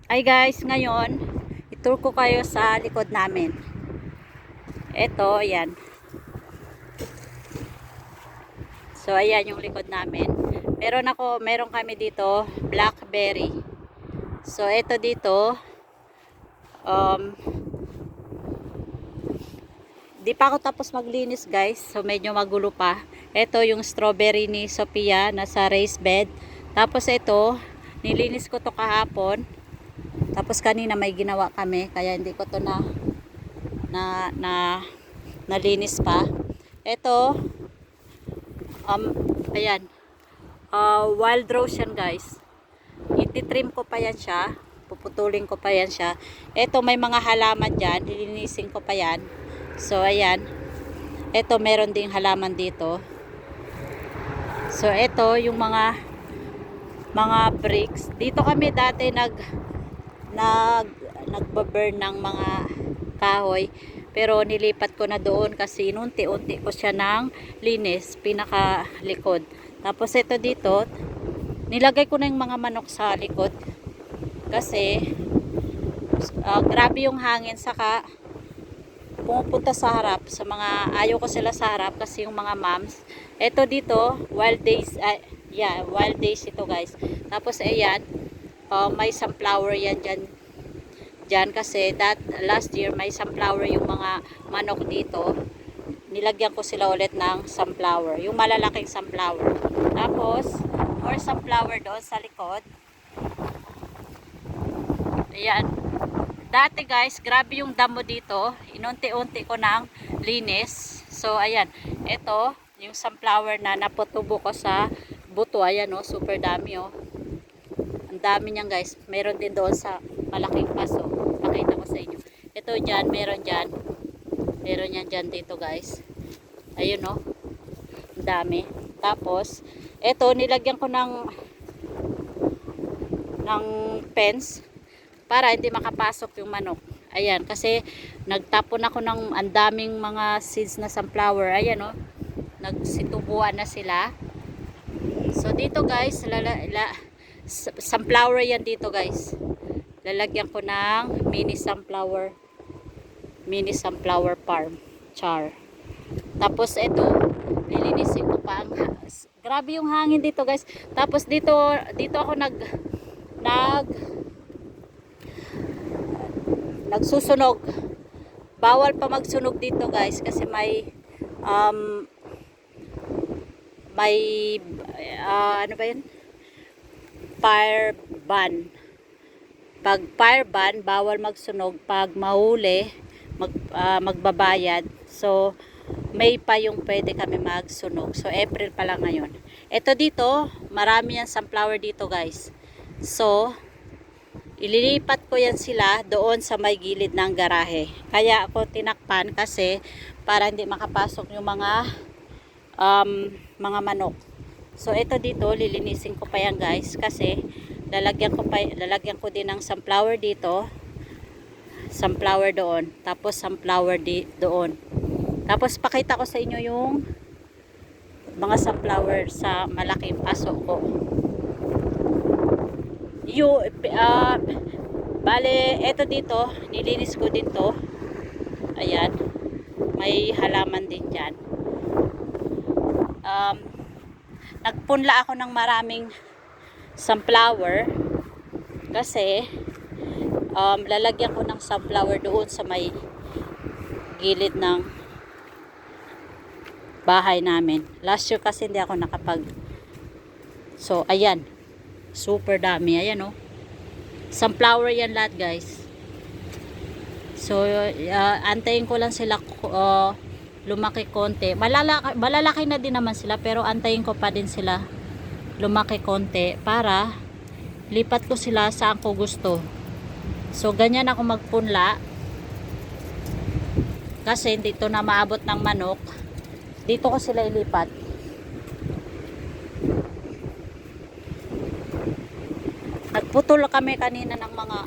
Hi guys, ngayon itur ko kayo sa likod namin. Ito, ayan. So ayan yung likod namin. Meron kami dito blackberry. So ito dito um di pa ako tapos maglinis guys. So medyo magulo pa. Ito yung strawberry ni Sophia nasa raised bed. Tapos ito, nilinis ko to kahapon. Tapos kanina may ginawa kami kaya hindi ko to na, na nalinis pa. Ito, ayan, wild rose yan guys. Ititrim ko pa yan siya. Puputulin ko pa yan siya. Ito may mga halaman dyan. Lilinisin ko pa yan. So ayan. Ito meron ding halaman dito. So ito yung mga bricks. Dito kami dati nagbaburn ng mga kahoy, pero nilipat ko na doon kasi unti-unti ko siya ng linis pinakalikod. Tapos ito dito nilagay ko na yung mga manok sa likod kasi grabe yung hangin, saka pumupunta sa harap, sa mga ayaw ko sila sa harap kasi yung mga moms. Ito dito wild days, wild days ito guys. Tapos ayan, may sunflower yan dyan kasi last year may sunflower yung mga manok dito. Nilagyan ko sila ulit ng sunflower, yung malalaking sunflower. Tapos more sunflower doon sa likod. Ayan, dati guys grabe yung damo dito, inunti-unti ko ng linis. So ayan, ito yung sunflower na naputubo ko sa buto. Ayan super dami ang dami niyan guys. Meron din doon sa malaking paso. Pakita ko sa inyo. Ito dyan, meron yan dyan dito guys. Ayun ang dami. Tapos, ito nilagyan ko ng fence para hindi makapasok yung manok. Ayan, kasi nagtapon ako ng andaming mga seeds na sunflower. Ayan nagsitubuan na sila. So dito guys, sunflower yan dito guys. Lalagyan ko ng mini sunflower farm char. Tapos ito lilinisin ko pa grabe yung hangin dito guys. Tapos dito ako nagsusunog. Bawal pa magsunog dito guys kasi may ano ba yun, fire ban. Pag fire ban, bawal magsunog. Pag mahuli, magbabayad. So May pa yung pwede kami magsunog. So April pa lang ngayon. Ito dito, marami yan sunflower dito guys. So ililipat ko yan sila doon sa may gilid ng garahe. Kaya ako tinakpan kasi para hindi makapasok yung mga manok. So ito dito, lilinisin ko pa yan guys kasi lalagyan ko din ng sunflower dito, sunflower doon, tapos sunflower doon. Tapos pakita ko sa inyo yung mga sunflower sa malaking paso ko. Bale, eto dito, nilinis ko dito. Ayan, may halaman din dyan. Nagpunla ako ng maraming sunflower kasi lalagyan ko ng sunflower doon sa may gilid ng bahay namin. Last year kasi hindi ako so ayan, super dami. Ayan sunflower yan lahat guys. So antayin ko lang sila lumaki konti. Malalaki na din naman sila, pero antayin ko pa din sila lumaki konti para lipat ko sila saan ko gusto. So ganyan ako magpunla kasi hindi ito na maabot ng manok. Dito ko sila ilipat. Nagputol kami kanina ng mga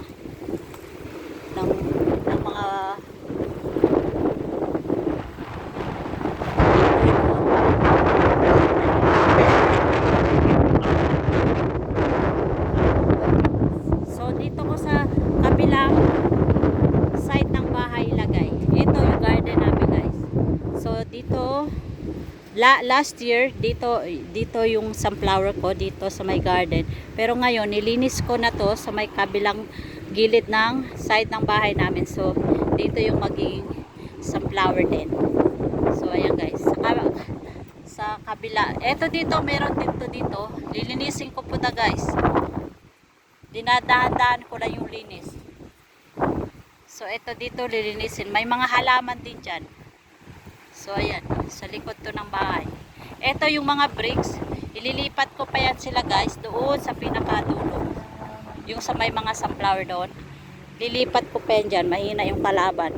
so dito ko sa last year dito yung sunflower ko dito sa my garden, pero ngayon nilinis ko na to sa may kabilang gilid ng side ng bahay namin. So dito yung magiging sunflower din. So ayan guys, sa kabila, eto dito meron dito, lilinisin ko po guys. Dinadahan-dahan ko lang yung linis. So eto dito lilinisin, may mga halaman din dyan. So ayan, sa likod to ng bahay. Ito yung mga bricks, ililipat ko pa yan sila guys doon sa pinakadulo. Yung sa may mga sunflower doon. Lilipat ko pa yan dyan, mahina yung kalaban.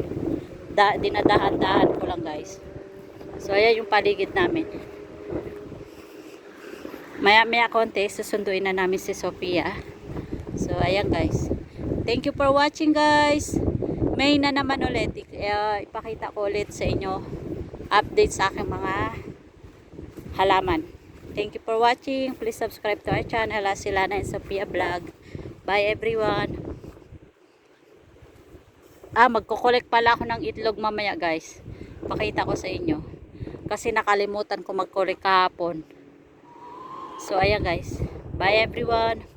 Dinadahan-dahan ko lang guys. So ayan yung paligid namin. Maya konti, susunduin na namin si Sophia. So ayan guys. Thank you for watching guys. May na naman ulit. Ipakita ko ulit sa inyo update sa aking mga halaman. Thank you for watching. Please subscribe to our channel, Silana and Sophia Vlog. Bye everyone. Magko-collect pala ako ng itlog mamaya guys. Pakita ko sa inyo. Kasi nakalimutan ko mag-collect kahapon. So ayan guys. Bye everyone.